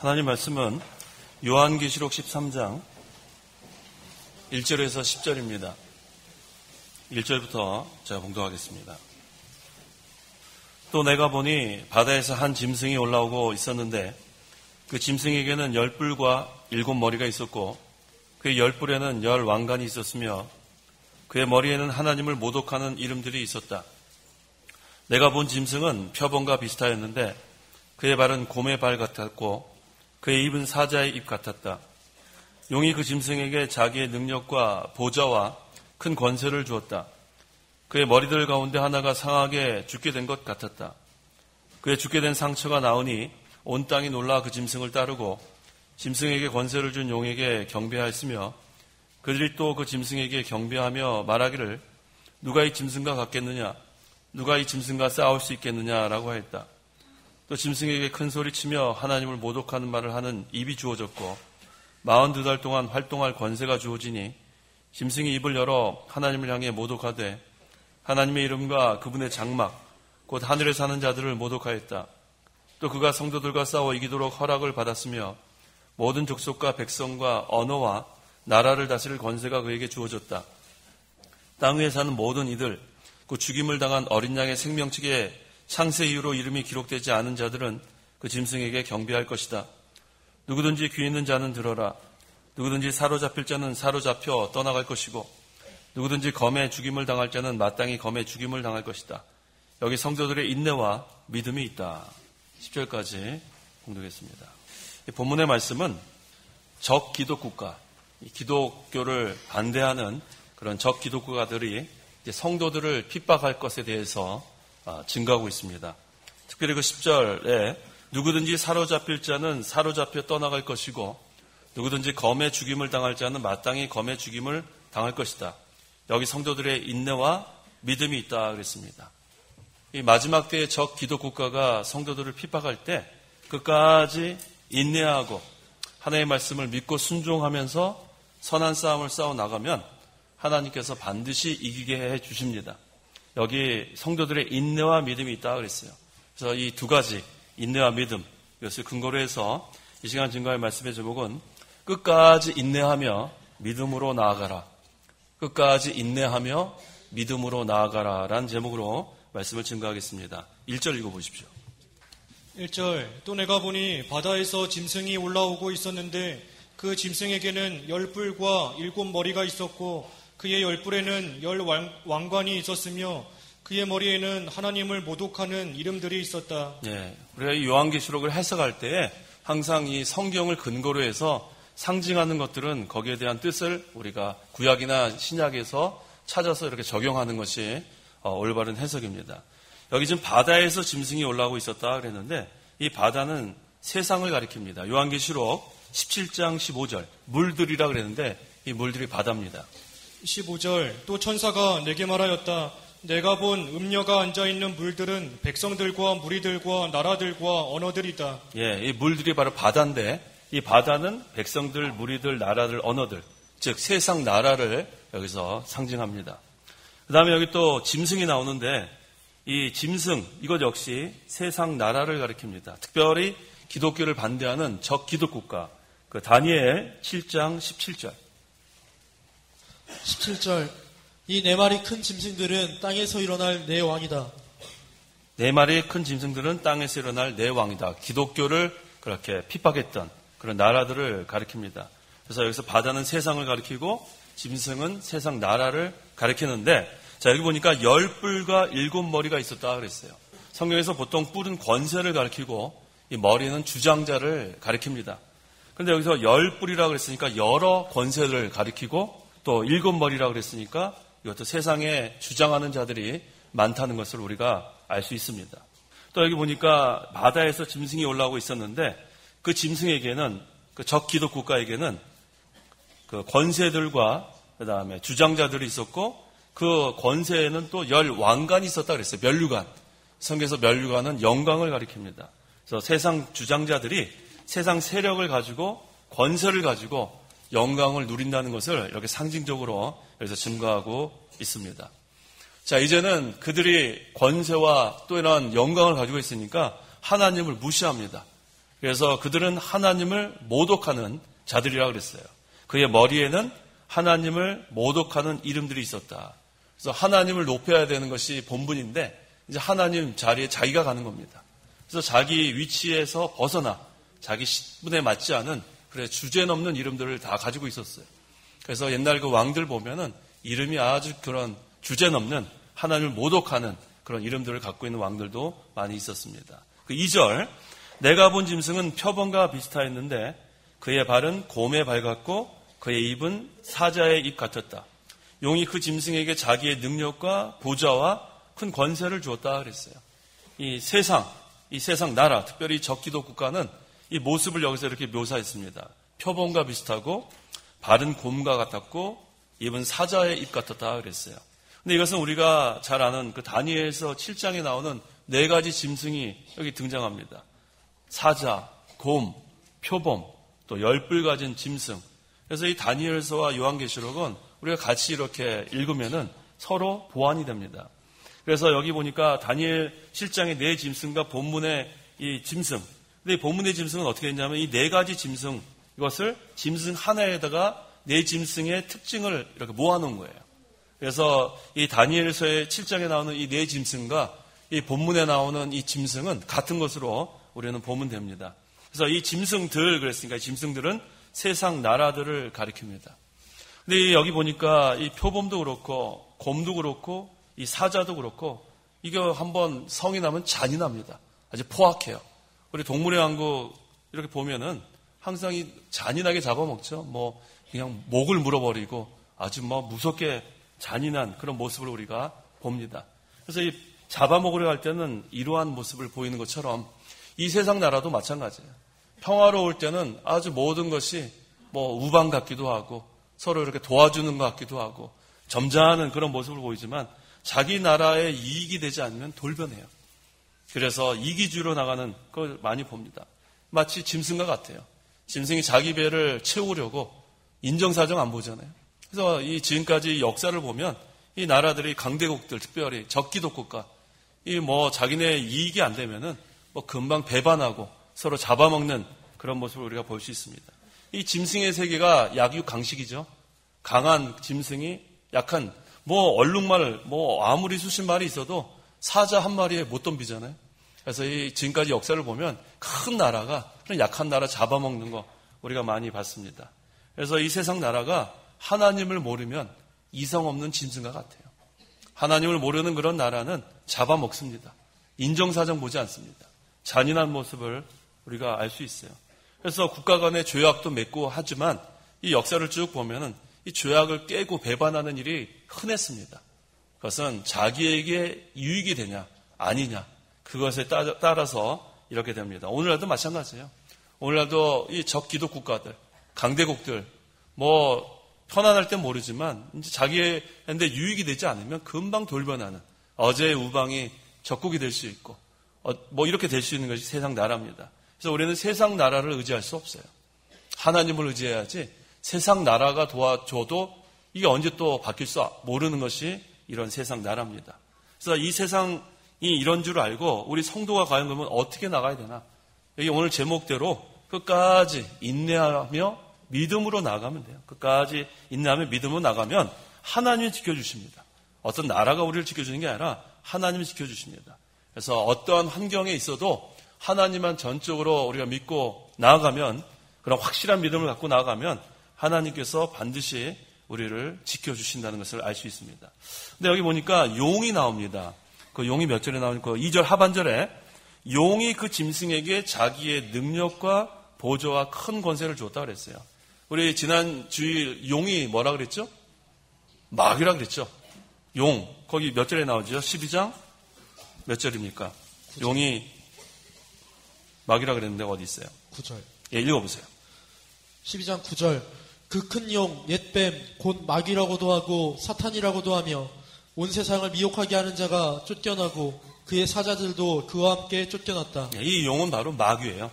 하나님 말씀은 요한계시록 13장 1절에서 10절입니다. 1절부터 제가 봉독하겠습니다. 또 내가 보니 바다에서 한 짐승이 올라오고 있었는데 그 짐승에게는 10뿔과 7머리가 있었고 그의 10뿔에는 10왕관이 있었으며 그의 머리에는 하나님을 모독하는 이름들이 있었다. 내가 본 짐승은 표범과 비슷하였는데 그의 발은 곰의 발 같았고 그의 입은 사자의 입 같았다. 용이 그 짐승에게 자기의 능력과 보좌와 큰 권세를 주었다. 그의 머리들 가운데 하나가 상하게 죽게 된 것 같았다. 그의 죽게 된 상처가 나오니 온 땅이 놀라 그 짐승을 따르고 짐승에게 권세를 준 용에게 경배하였으며 그들이 또 그 짐승에게 경배하며 말하기를 누가 이 짐승과 같겠느냐? 누가 이 짐승과 싸울 수 있겠느냐라고 하였다. 또 짐승에게 큰 소리치며 하나님을 모독하는 말을 하는 입이 주어졌고 42달 동안 활동할 권세가 주어지니 짐승이 입을 열어 하나님을 향해 모독하되 하나님의 이름과 그분의 장막 곧 하늘에 사는 자들을 모독하였다. 또 그가 성도들과 싸워 이기도록 허락을 받았으며 모든 족속과 백성과 언어와 나라를 다스릴 권세가 그에게 주어졌다. 땅 위에 사는 모든 이들 그 죽임을 당한 어린 양의 생명책에 창세 이후로 이름이 기록되지 않은 자들은 그 짐승에게 경배할 것이다. 누구든지 귀 있는 자는 들어라. 누구든지 사로잡힐 자는 사로잡혀 떠나갈 것이고 누구든지 검에 죽임을 당할 자는 마땅히 검에 죽임을 당할 것이다. 여기 성도들의 인내와 믿음이 있다. 10절까지 공독했습니다. 본문의 말씀은 적기독국가, 기독교를 반대하는 그런 적기독국가들이 성도들을 핍박할 것에 대해서 증가하고 있습니다. 특별히 그 10절에 누구든지 사로잡힐 자는 사로잡혀 떠나갈 것이고 누구든지 검에 죽임을 당할 자는 마땅히 검에 죽임을 당할 것이다. 여기 성도들의 인내와 믿음이 있다 그랬습니다. 이 마지막 때의 적 기독국가가 성도들을 핍박할 때 끝까지 인내하고 하나님의 말씀을 믿고 순종하면서 선한 싸움을 싸워 나가면 하나님께서 반드시 이기게 해 주십니다. 여기 성도들의 인내와 믿음이 있다 그랬어요. 그래서 이 두 가지 인내와 믿음 이것을 근거로 해서 이 시간 증거할 말씀의 제목은 끝까지 인내하며 믿음으로 나아가라. 끝까지 인내하며 믿음으로 나아가라 라는 제목으로 말씀을 증거하겠습니다. 1절 읽어보십시오. 1절 또 내가 보니 바다에서 짐승이 올라오고 있었는데 그 짐승에게는 10뿔과 7머리가 있었고 그의 10뿔에는 10왕관이 있었으며 그의 머리에는 하나님을 모독하는 이름들이 있었다. 네, 우리가 이 요한계시록을 해석할 때 항상 이 성경을 근거로 해서 상징하는 것들은 거기에 대한 뜻을 우리가 구약이나 신약에서 찾아서 이렇게 적용하는 것이 올바른 해석입니다. 여기 지금 바다에서 짐승이 올라오고 있었다 그랬는데 이 바다는 세상을 가리킵니다. 요한계시록 17장 15절 물들이라 그랬는데 이 물들이 바다입니다. 15절 또 천사가 내게 말하였다. 내가 본 음녀가 앉아있는 물들은 백성들과 무리들과 나라들과 언어들이다. 예, 이 물들이 바로 바다인데 이 바다는 백성들, 무리들, 나라들, 언어들 즉 세상 나라를 여기서 상징합니다. 그 다음에 여기 또 짐승이 나오는데 이 짐승 이것 역시 세상 나라를 가리킵니다. 특별히 기독교를 반대하는 적기독국가 그 다니엘 7장 17절 17절 이 네 마리 큰 짐승들은 땅에서 일어날 네 왕이다. 네 마리 큰 짐승들은 땅에서 일어날 네 왕이다. 기독교를 그렇게 핍박했던 그런 나라들을 가리킵니다. 그래서 여기서 바다는 세상을 가리키고 짐승은 세상 나라를 가리키는데 자 여기 보니까 10뿔과 7머리가 있었다 그랬어요. 성경에서 보통 뿔은 권세를 가리키고 이 머리는 주장자를 가리킵니다. 그런데 여기서 10뿔이라고 그랬으니까 여러 권세를 가리키고 또 7머리라고 그랬으니까 이것도 세상에 주장하는 자들이 많다는 것을 우리가 알 수 있습니다. 또 여기 보니까 바다에서 짐승이 올라오고 있었는데 그 짐승에게는 그 적기독 국가에게는 그 권세들과 그 다음에 주장자들이 있었고 그 권세에는 또 10왕관이 있었다 그랬어요. 면류관. 성경에서 면류관은 영광을 가리킵니다. 그래서 세상 주장자들이 세상 세력을 가지고 권세를 가지고 영광을 누린다는 것을 이렇게 상징적으로 여기서 증거하고 있습니다. 자, 이제는 그들이 권세와 또 이런 영광을 가지고 있으니까 하나님을 무시합니다. 그래서 그들은 하나님을 모독하는 자들이라고 그랬어요. 그의 머리에는 하나님을 모독하는 이름들이 있었다. 그래서 하나님을 높여야 되는 것이 본분인데 이제 하나님 자리에 자기가 가는 겁니다. 그래서 자기 위치에서 벗어나 자기 신분에 맞지 않은 그래 주제넘는 이름들을 다 가지고 있었어요. 그래서 옛날 그 왕들 보면은 이름이 아주 그런 주제넘는 하나님을 모독하는 그런 이름들을 갖고 있는 왕들도 많이 있었습니다. 그 2절 내가 본 짐승은 표범과 비슷하였는데 그의 발은 곰의 발 같고 그의 입은 사자의 입 같았다. 용이 그 짐승에게 자기의 능력과 보좌와 큰 권세를 주었다 그랬어요. 이 세상 나라, 특별히 적기도 국가는 이 모습을 여기서 이렇게 묘사했습니다. 표범과 비슷하고 발은 곰과 같았고 입은 사자의 입 같았다 그랬어요. 근데 이것은 우리가 잘 아는 그 다니엘서 7장에 나오는 4가지 짐승이 여기 등장합니다. 사자, 곰, 표범, 또 열뿔 가진 짐승. 그래서 이 다니엘서와 요한계시록은 우리가 같이 이렇게 읽으면은 서로 보완이 됩니다. 그래서 여기 보니까 다니엘 7장의 4 짐승과 본문의 이 짐승. 근데 이 본문의 짐승은 어떻게 했냐면 이 4가지 짐승, 이것을 짐승 하나에다가 4 짐승의 특징을 이렇게 모아놓은 거예요. 그래서 이 다니엘서의 7장에 나오는 이 4 짐승과 이 본문에 나오는 이 짐승은 같은 것으로 우리는 보면 됩니다. 그래서 이 짐승들 그랬으니까 이 짐승들은 세상 나라들을 가리킵니다. 근데 여기 보니까 이 표범도 그렇고 곰도 그렇고 이 사자도 그렇고 이거 한번 성이 나면 잔인합니다. 아주 포악해요. 우리 동물의 왕국 이렇게 보면은 항상 이 잔인하게 잡아먹죠. 뭐 그냥 목을 물어버리고 아주 뭐 무섭게 잔인한 그런 모습을 우리가 봅니다. 그래서 이 잡아먹으려 할 때는 이러한 모습을 보이는 것처럼 이 세상 나라도 마찬가지예요. 평화로울 때는 아주 모든 것이 뭐 우방 같기도 하고 서로 이렇게 도와주는 것 같기도 하고 점잖은 그런 모습을 보이지만 자기 나라에 이익이 되지 않으면 돌변해요. 그래서 이기주의로 나가는 걸 많이 봅니다. 마치 짐승과 같아요. 짐승이 자기 배를 채우려고 인정사정 안 보잖아요. 그래서 이 지금까지 역사를 보면 이 나라들이 강대국들, 특별히 적기도 국가, 이 뭐 자기네 이익이 안 되면은 뭐 금방 배반하고 서로 잡아먹는 그런 모습을 우리가 볼 수 있습니다. 이 짐승의 세계가 약육강식이죠. 강한 짐승이 약한 뭐 얼룩말 뭐 아무리 수십 마리 있어도 사자 한 마리에 못 덤비잖아요. 그래서 이 지금까지 역사를 보면 큰 나라가 그런 약한 나라 잡아먹는 거 우리가 많이 봤습니다. 그래서 이 세상 나라가 하나님을 모르면 이성 없는 짐승과 같아요. 하나님을 모르는 그런 나라는 잡아먹습니다. 인정사정 보지 않습니다. 잔인한 모습을 우리가 알 수 있어요. 그래서 국가 간의 조약도 맺고 하지만 이 역사를 쭉 보면은 이 조약을 깨고 배반하는 일이 흔했습니다. 그것은 자기에게 유익이 되냐 아니냐 그것에 따라서 이렇게 됩니다. 오늘날도 마찬가지예요. 오늘날도 이 적기도 강대국들 뭐 편안할 땐 모르지만 이제 자기한테 유익이 되지 않으면 금방 돌변하는 어제의 우방이 적국이 될 수 있고 뭐 이렇게 될 수 있는 것이 세상 나라입니다. 그래서 우리는 세상 나라를 의지할 수 없어요. 하나님을 의지해야지 세상 나라가 도와줘도 이게 언제 또 바뀔 수 모르는 것이 이런 세상 나라입니다. 그래서 이 세상이 이런 줄 알고 우리 성도가 과연 그러면 어떻게 나가야 되나? 여기 오늘 제목대로 끝까지 인내하며 믿음으로 나가면 돼요. 끝까지 인내하며 믿음으로 나가면 하나님이 지켜주십니다. 어떤 나라가 우리를 지켜주는 게 아니라 하나님이 지켜주십니다. 그래서 어떠한 환경에 있어도 하나님만 전적으로 우리가 믿고 나아가면 그런 확실한 믿음을 갖고 나아가면 하나님께서 반드시 우리를 지켜주신다는 것을 알 수 있습니다. 근데 여기 보니까 용이 나옵니다. 그 용이 몇 절에 나오니까 2절 하반절에 용이 그 짐승에게 자기의 능력과 보조와 큰 권세를 줬다 그랬어요. 우리 지난 주일 용이 뭐라 그랬죠? 마귀라 그랬죠. 용 거기 몇 절에 나오죠? 12장 몇 절입니까? 9절. 용이 마귀라 그랬는데 어디 있어요? 9절. 예, 읽어보세요. 12장 9절. 그 큰 용, 옛뱀, 곧 마귀라고도 하고 사탄이라고도 하며 온 세상을 미혹하게 하는 자가 쫓겨나고 그의 사자들도 그와 함께 쫓겨났다. 예, 이 용은 바로 마귀예요.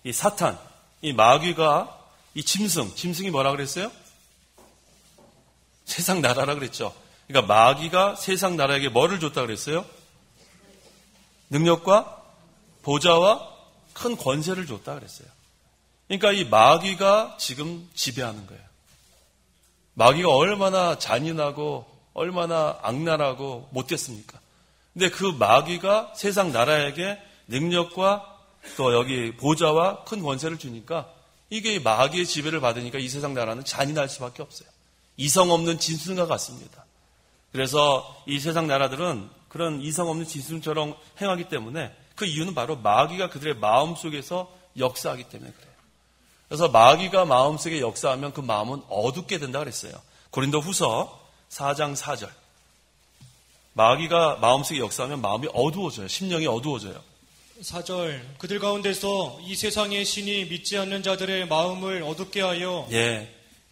이 사탄, 이 마귀가 이 짐승이 뭐라 그랬어요? 세상 나라라 그랬죠. 그러니까 마귀가 세상 나라에게 뭐를 줬다 그랬어요? 능력과 보좌와 큰 권세를 줬다 그랬어요. 그러니까 이 마귀가 지금 지배하는 거예요. 마귀가 얼마나 잔인하고 얼마나 악랄하고 못됐습니까? 근데 그 마귀가 세상 나라에게 능력과 또 여기 보좌와 큰 권세를 주니까 이게 마귀의 지배를 받으니까 이 세상 나라는 잔인할 수밖에 없어요. 이성 없는 짐승과 같습니다. 그래서 이 세상 나라들은 그런 이성 없는 짐승처럼 행하기 때문에 그 이유는 바로 마귀가 그들의 마음속에서 역사하기 때문에 그래요. 그래서 마귀가 마음속에 역사하면 그 마음은 어둡게 된다 그랬어요. 고린도 후서 4장 4절. 마귀가 마음속에 역사하면 마음이 어두워져요. 심령이 어두워져요. 4절 그들 가운데서 이 세상의 신이 믿지 않는 자들의 마음을 어둡게 하여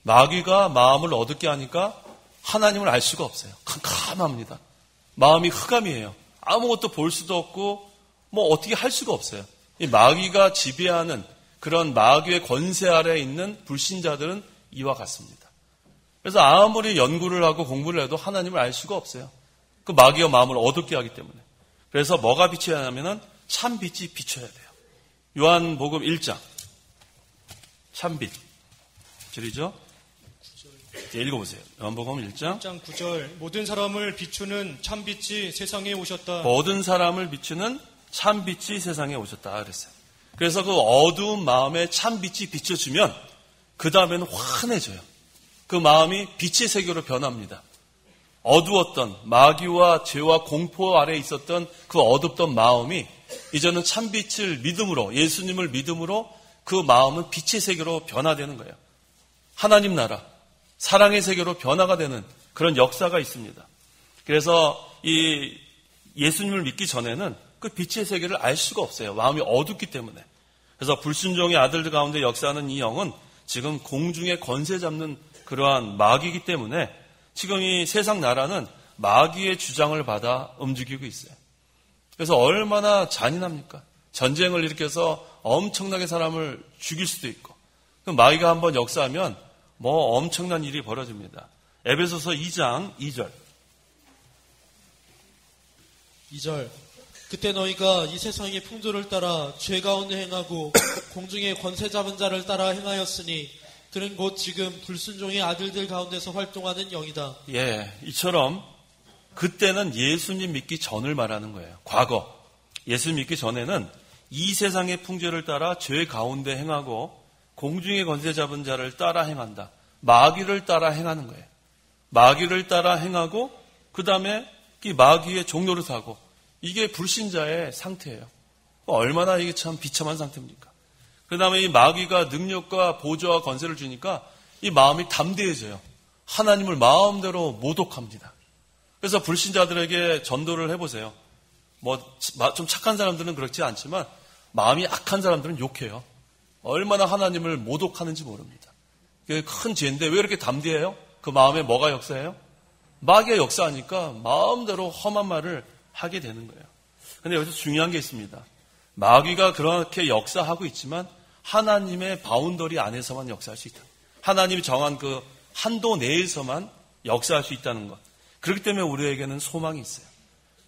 마귀가 마음을 어둡게 하니까 하나님을 알 수가 없어요. 캄캄합니다. 마음이 흑암이에요. 아무것도 볼 수도 없고 뭐 어떻게 할 수가 없어요. 이 마귀가 지배하는 그런 마귀의 권세 아래에 있는 불신자들은 이와 같습니다. 그래서 아무리 연구를 하고 공부를 해도 하나님을 알 수가 없어요. 그 마귀가 마음을 어둡게 하기 때문에. 그래서 뭐가 비춰야 하냐면은 참빛이 비춰야 돼요. 요한복음 1장 참빛 줄이죠? 읽어보세요. 요한복음 1장 9절 모든 사람을 비추는 참빛이 세상에 오셨다. 모든 사람을 비추는 참빛이 세상에 오셨다 그랬어요. 그래서 그 어두운 마음에 참빛이 비춰주면 그 다음에는 환해져요. 그 마음이 빛의 세계로 변합니다. 어두웠던 마귀와 죄와 공포 아래에 있었던 그 어둡던 마음이 이제는 참빛을 믿음으로 예수님을 믿음으로 그 마음은 빛의 세계로 변화되는 거예요. 하나님 나라 사랑의 세계로 변화가 되는 그런 역사가 있습니다. 그래서 이 예수님을 믿기 전에는 그 빛의 세계를 알 수가 없어요. 마음이 어둡기 때문에. 그래서 불순종의 아들들 가운데 역사하는 이 영은 지금 공중에 권세 잡는 그러한 마귀이기 때문에 지금 이 세상 나라는 마귀의 주장을 받아 움직이고 있어요. 그래서 얼마나 잔인합니까? 전쟁을 일으켜서 엄청나게 사람을 죽일 수도 있고 마귀가 한번 역사하면 뭐 엄청난 일이 벌어집니다. 에베소서 2장 2절 2절 그때 너희가 이 세상의 풍조를 따라 죄 가운데 행하고 공중의 권세 잡은 자를 따라 행하였으니 그는 곧 지금 불순종의 아들들 가운데서 활동하는 영이다. 이처럼 그때는 예수님 믿기 전을 말하는 거예요. 과거 예수님 믿기 전에는 이 세상의 풍조를 따라 죄 가운데 행하고 공중의 권세 잡은 자를 따라 행한다. 마귀를 따라 행하는 거예요. 마귀를 따라 행하고 그 다음에 이 마귀의 종노릇 하고 이게 불신자의 상태예요. 얼마나 이게 참 비참한 상태입니까? 그 다음에 이 마귀가 능력과 보좌와 권세를 주니까 이 마음이 담대해져요. 하나님을 마음대로 모독합니다. 그래서 불신자들에게 전도를 해보세요. 좀 착한 사람들은 그렇지 않지만 마음이 악한 사람들은 욕해요. 얼마나 하나님을 모독하는지 모릅니다. 그게 큰 죄인데 왜 이렇게 담대해요? 그 마음에 뭐가 역사해요? 마귀가 역사하니까 마음대로 험한 말을 하게 되는 거예요. 그런데 여기서 중요한 게 있습니다. 마귀가 그렇게 역사하고 있지만 하나님의 바운더리 안에서만 역사할 수 있다. 하나님이 정한 그 한도 내에서만 역사할 수 있다는 것. 그렇기 때문에 우리에게는 소망이 있어요.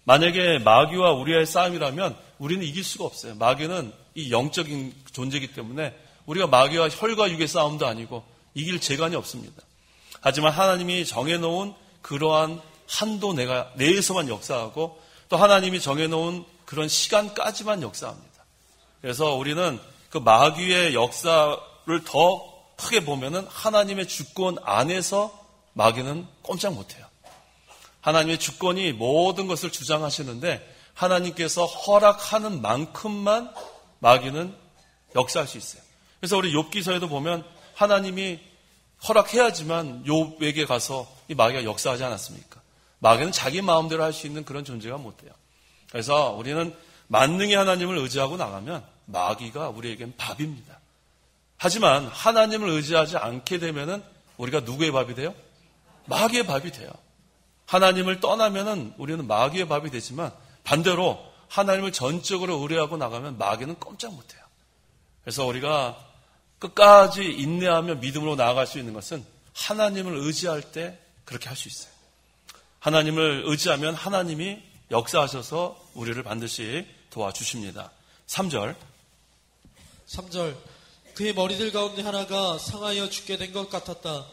만약에 마귀와 우리의 싸움이라면 우리는 이길 수가 없어요. 마귀는 이 영적인 존재이기 때문에 우리가 마귀와 혈과 육의 싸움도 아니고 이길 재간이 없습니다. 하지만 하나님이 정해놓은 그러한 한도 내에서만 역사하고 또 하나님이 정해놓은 그런 시간까지만 역사합니다. 그래서 우리는 그 마귀의 역사를 더 크게 보면은 하나님의 주권 안에서 마귀는 꼼짝 못해요. 하나님의 주권이 모든 것을 주장하시는데 하나님께서 허락하는 만큼만 마귀는 역사할 수 있어요. 그래서 우리 욥기서에도 보면 하나님이 허락해야지만 욥에게 가서 이 마귀가 역사하지 않았습니까? 마귀는 자기 마음대로 할 수 있는 그런 존재가 못 돼요. 그래서 우리는 만능의 하나님을 의지하고 나가면 마귀가 우리에겐 밥입니다. 하지만 하나님을 의지하지 않게 되면은 우리가 누구의 밥이 돼요? 마귀의 밥이 돼요. 하나님을 떠나면은 우리는 마귀의 밥이 되지만 반대로 하나님을 전적으로 의뢰하고 나가면 마귀는 꼼짝 못해요. 그래서 우리가 끝까지 인내하며 믿음으로 나아갈 수 있는 것은 하나님을 의지할 때 그렇게 할 수 있어요. 하나님을 의지하면 하나님이 역사하셔서 우리를 반드시 도와주십니다. 3절 3절. 그의 머리들 가운데 하나가 상하여 죽게 된 것 같았다.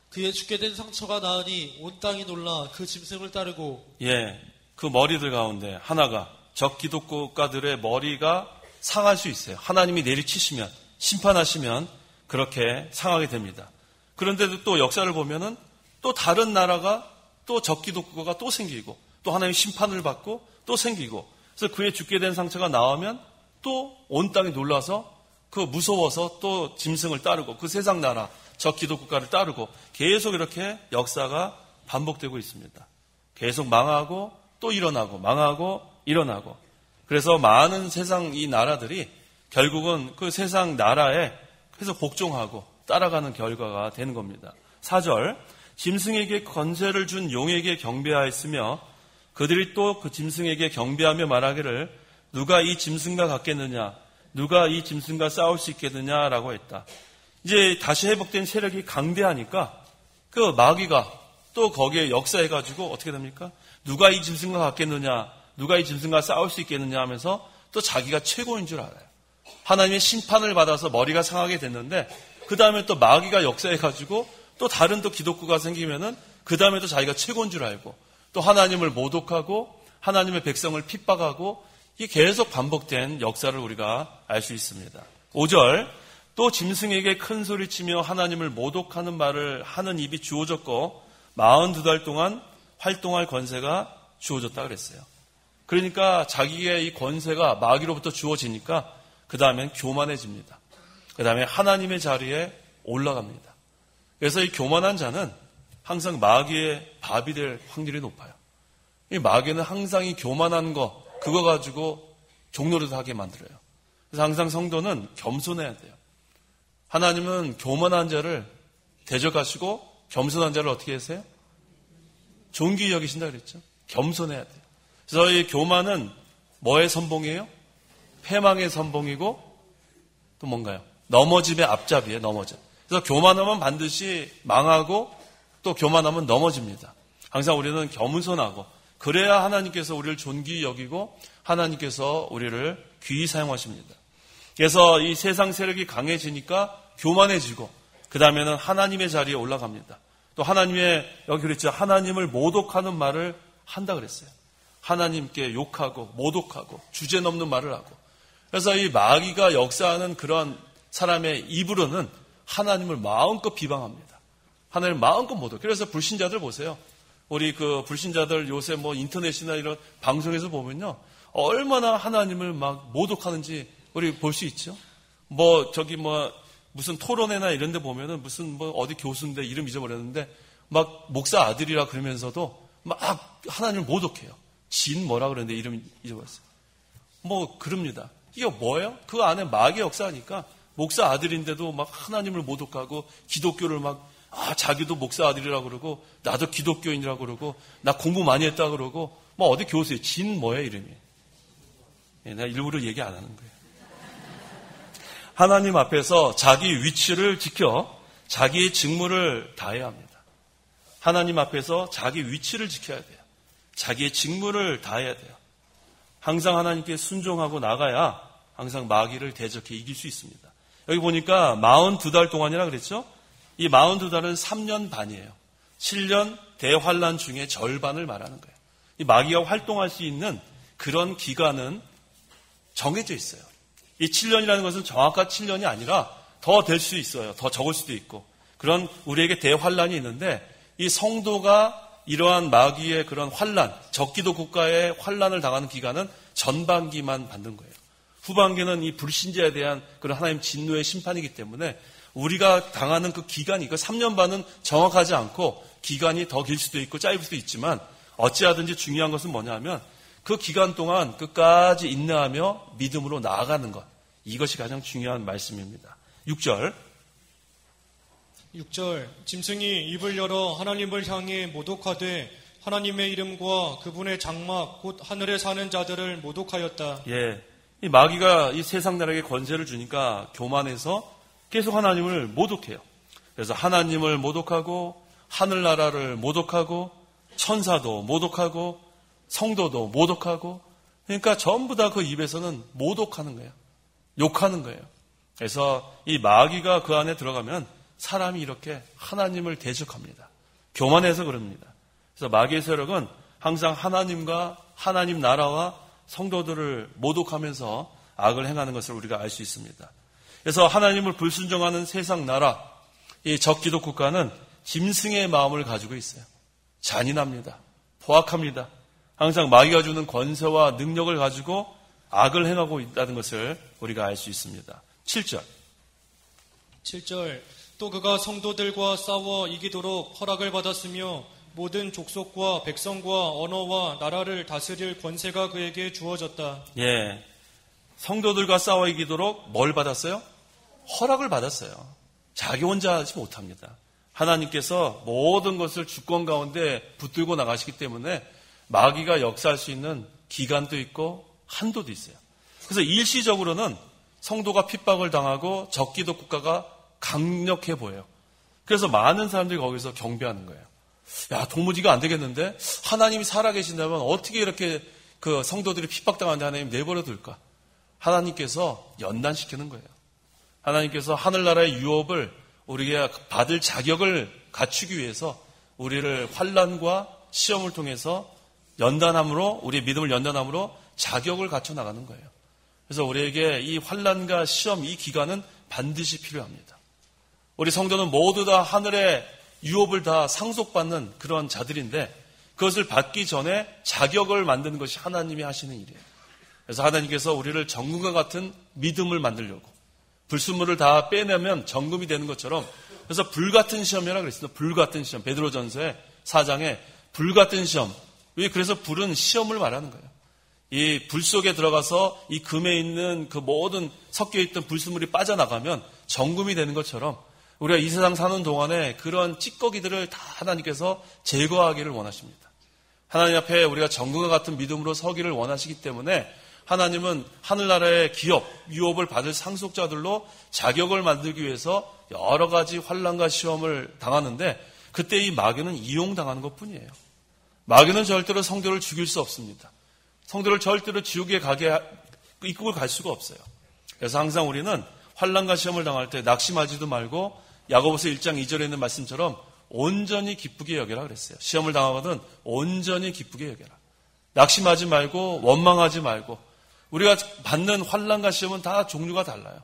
그의 죽게 된 상처가 나으니 온 땅이 놀라 그 짐승을 따르고. 예, 그 머리들 가운데 하나가, 적 기독교가들의 머리가 상할 수 있어요. 하나님이 내리치시면, 심판하시면 그렇게 상하게 됩니다. 그런데도 또 역사를 보면은 또 다른 나라가 또 적 기독교가 또 생기고, 또 하나님의 심판을 받고 또 생기고, 그래서 그의 죽게 된 상처가 나오면 또 온 땅이 놀라서 그 무서워서 또 짐승을 따르고, 그 세상 나라 적 기독국가를 따르고, 계속 이렇게 역사가 반복되고 있습니다. 계속 망하고 또 일어나고, 망하고 일어나고. 그래서 많은 세상 이 나라들이 결국은 그 세상 나라에 계속 복종하고 따라가는 결과가 되는 겁니다. 4절. 짐승에게 권세를 준 용에게 경배하였으며 그들이 또 그 짐승에게 경배하며 말하기를 누가 이 짐승과 같겠느냐, 누가 이 짐승과 싸울 수 있겠느냐라고 했다. 이제 다시 회복된 세력이 강대하니까 그 마귀가 또 거기에 역사해가지고 어떻게 됩니까? 누가 이 짐승과 같겠느냐, 누가 이 짐승과 싸울 수 있겠느냐 하면서 또 자기가 최고인 줄 알아요. 하나님의 심판을 받아서 머리가 상하게 됐는데 그 다음에 또 마귀가 역사해가지고 또 다른 또 기독교가 생기면은 그 다음에 또 자기가 최고인 줄 알고 또 하나님을 모독하고 하나님의 백성을 핍박하고, 이게 계속 반복된 역사를 우리가 알 수 있습니다. 5절. 또 짐승에게 큰 소리치며 하나님을 모독하는 말을 하는 입이 주어졌고 42달 동안 활동할 권세가 주어졌다 그랬어요. 그러니까 자기의 이 권세가 마귀로부터 주어지니까 그 다음엔 교만해집니다. 그 다음에 하나님의 자리에 올라갑니다. 그래서 이 교만한 자는 항상 마귀의 밥이 될 확률이 높아요. 이 마귀는 항상 이 교만한 거, 그거 가지고 종노릇 하게 만들어요. 그래서 항상 성도는 겸손해야 돼요. 하나님은 교만한 자를 대적하시고 겸손한 자를 어떻게 하세요? 존귀히 여기신다 그랬죠. 겸손해야 돼요. 그래서 이 교만은 뭐의 선봉이에요? 패망의 선봉이고 또 뭔가요? 넘어짐의 앞잡이에요. 넘어짐. 그래서 교만하면 반드시 망하고 또 교만하면 넘어집니다. 항상 우리는 겸손하고 그래야 하나님께서 우리를 존귀히 여기고 하나님께서 우리를 귀히 사용하십니다. 그래서 이 세상 세력이 강해지니까 교만해지고 그 다음에는 하나님의 자리에 올라갑니다. 또 하나님의, 여기 그랬죠. 하나님을 모독하는 말을 한다 그랬어요. 하나님께 욕하고 모독하고 주제넘는 말을 하고. 그래서 이 마귀가 역사하는 그런 사람의 입으로는 하나님을 마음껏 비방합니다. 하나님을 마음껏 모독. 그래서 불신자들 보세요. 우리 그 불신자들 요새 뭐 인터넷이나 이런 방송에서 보면요, 얼마나 하나님을 막 모독하는지 우리 볼 수 있죠. 뭐 저기 뭐 무슨 토론회나 이런 데 보면은 무슨 뭐 어디 교수인데 이름 잊어버렸는데 막 목사 아들이라 그러면서도 막 하나님을 모독해요. 진 뭐라 그러는데 이름 잊어버렸어요. 뭐 그럽니다. 이게 뭐예요? 그 안에 마귀의 역사니까 목사 아들인데도 막 하나님을 모독하고 기독교를 막 자기도 목사 아들이라고 그러고 나도 기독교인이라고 그러고 나 공부 많이 했다 그러고 뭐 어디 교수예요. 진 뭐예요 이름이. 내가 일부러 얘기 안 하는 거예요. 하나님 앞에서 자기 위치를 지켜 자기의 직무를 다해야 합니다. 하나님 앞에서 자기 위치를 지켜야 돼요. 자기의 직무를 다해야 돼요. 항상 하나님께 순종하고 나가야 항상 마귀를 대적해 이길 수 있습니다. 여기 보니까 42달 동안이라 그랬죠? 이 42달은 3년 반이에요. 7년 대환란 중에 절반을 말하는 거예요. 이 마귀가 활동할 수 있는 그런 기간은 정해져 있어요. 이 7년이라는 것은 정확한 7년이 아니라 더 될 수 있어요. 더 적을 수도 있고. 그런 우리에게 대환란이 있는데 이 성도가 이러한 마귀의 그런 환란, 적기도 국가의 환란을 당하는 기간은 전반기만 받는 거예요. 후반기는 이 불신자에 대한 그런 하나님 진노의 심판이기 때문에 우리가 당하는 그 기간이, 그 3년 반은 정확하지 않고 기간이 더 길 수도 있고 짧을 수도 있지만 어찌하든지 중요한 것은 뭐냐면 그 기간 동안 끝까지 인내하며 믿음으로 나아가는 것. 이것이 가장 중요한 말씀입니다. 6절. 짐승이 입을 열어 하나님을 향해 모독하되 하나님의 이름과 그분의 장막 곧 하늘에 사는 자들을 모독하였다. 예, 이 마귀가 이 세상 나라에게 권세를 주니까 교만해서 계속 하나님을 모독해요. 그래서 하나님을 모독하고 하늘나라를 모독하고 천사도 모독하고 성도도 모독하고, 그러니까 전부 다 그 입에서는 모독하는 거예요. 욕하는 거예요. 그래서 이 마귀가 그 안에 들어가면 사람이 이렇게 하나님을 대적합니다. 교만해서 그럽니다. 그래서 마귀의 세력은 항상 하나님과 하나님 나라와 성도들을 모독하면서 악을 행하는 것을 우리가 알 수 있습니다. 그래서 하나님을 불순종하는 세상 나라, 이 적기독 국가는 짐승의 마음을 가지고 있어요. 잔인합니다. 포악합니다. 항상 마귀가 주는 권세와 능력을 가지고 악을 행하고 있다는 것을 우리가 알 수 있습니다. 7절. 또 그가 성도들과 싸워 이기도록 허락을 받았으며 모든 족속과 백성과 언어와 나라를 다스릴 권세가 그에게 주어졌다. 예, 성도들과 싸워 이기도록 뭘 받았어요? 허락을 받았어요. 자기 혼자 하지 못합니다. 하나님께서 모든 것을 주권 가운데 붙들고 나가시기 때문에 마귀가 역사할 수 있는 기간도 있고 한도도 있어요. 그래서 일시적으로는 성도가 핍박을 당하고 적기독 국가가 강력해 보여요. 그래서 많은 사람들이 거기서 경배하는 거예요. 야, 도무지가 안 되겠는데 하나님이 살아계신다면 어떻게 이렇게 그 성도들이 핍박당하는데 하나님 내버려 둘까? 하나님께서 연단시키는 거예요. 하나님께서 하늘나라의 유업을 우리가 받을 자격을 갖추기 위해서 우리를 환난과 시험을 통해서 연단함으로, 우리의 믿음을 연단함으로 자격을 갖춰 나가는 거예요. 그래서 우리에게 이 환난과 시험, 이 기간은 반드시 필요합니다. 우리 성도는 모두 다 하늘의 유업을 다 상속받는 그런 자들인데 그것을 받기 전에 자격을 만드는 것이 하나님이 하시는 일이에요. 그래서 하나님께서 우리를 정금과 같은 믿음을 만들려고 불순물을 다 빼내면 정금이 되는 것처럼, 그래서 불같은 시험이라고 그랬습니다. 불같은 시험. 베드로전서의 4장에 불같은 시험. 왜? 그래서 불은 시험을 말하는 거예요. 이 불 속에 들어가서 이 금에 있는 그 모든 섞여있던 불순물이 빠져나가면 정금이 되는 것처럼 우리가 이 세상 사는 동안에 그런 찌꺼기들을 다 하나님께서 제거하기를 원하십니다. 하나님 앞에 우리가 정금과 같은 믿음으로 서기를 원하시기 때문에 하나님은 하늘나라의 기업, 유업을 받을 상속자들로 자격을 만들기 위해서 여러 가지 환난과 시험을 당하는데 그때 이 마귀는 이용당하는 것뿐이에요. 마귀는 절대로 성도를 죽일 수 없습니다. 성도를 절대로 지옥에 가게 이끌고 갈 수가 없어요. 그래서 항상 우리는 환난과 시험을 당할 때 낙심하지도 말고 야고보서 1장 2절에 있는 말씀처럼 온전히 기쁘게 여겨라 그랬어요. 시험을 당하거든 온전히 기쁘게 여겨라. 낙심하지 말고 원망하지 말고. 우리가 받는 환난과 시험은 다 종류가 달라요.